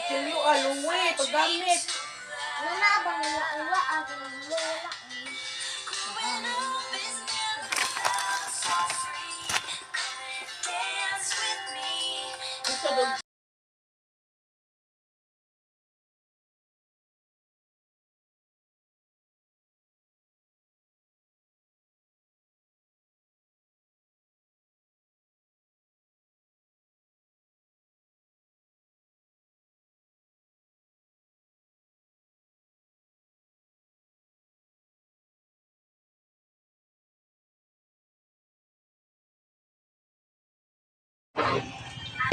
Kilo aluwi, paggamit. Wala bang iwa ako wala.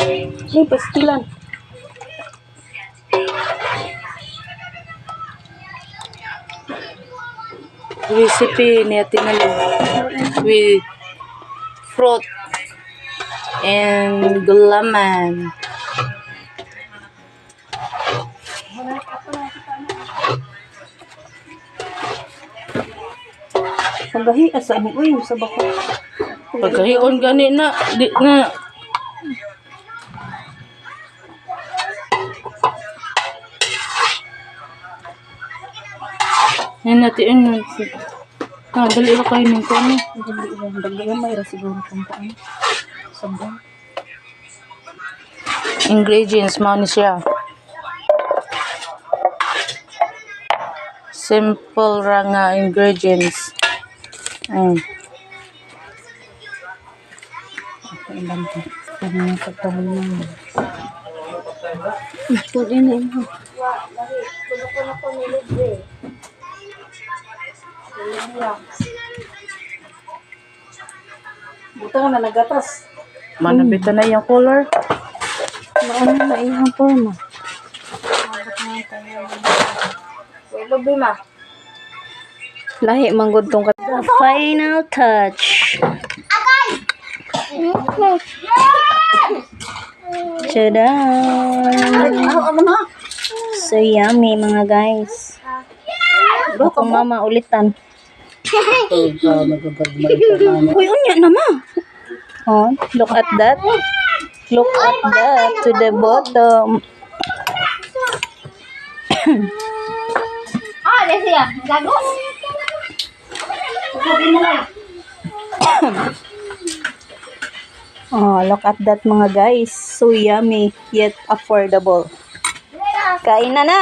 Hey, pastilan. Recipe ni Ate Malu with fruit and gulaman. Pagahi asa mo uy sa bako. Pagkahion gani na di na. Yan natin yun. Dali ba kayo ng kano? Dali lang may ra siguro kung paano. Sabon. Ingredients mo ni siya. Simple ra nga ingredients. Ilan to? Ano sa taon na? Pwede na yun. Kuno ni libre. Buta ka na nagatas. Manabita na yung color. Maano na iyang forma. Wala bima. Lahi manggod tong the final touch. Tada! Ano na? So yummy mga guys. Akong mama ulitan. Uy, unya na ma. Oh, look at that. Look at that to the bottom. Ada siya. Gago. Oh, look at that mga guys. So yummy yet affordable. Kain na na!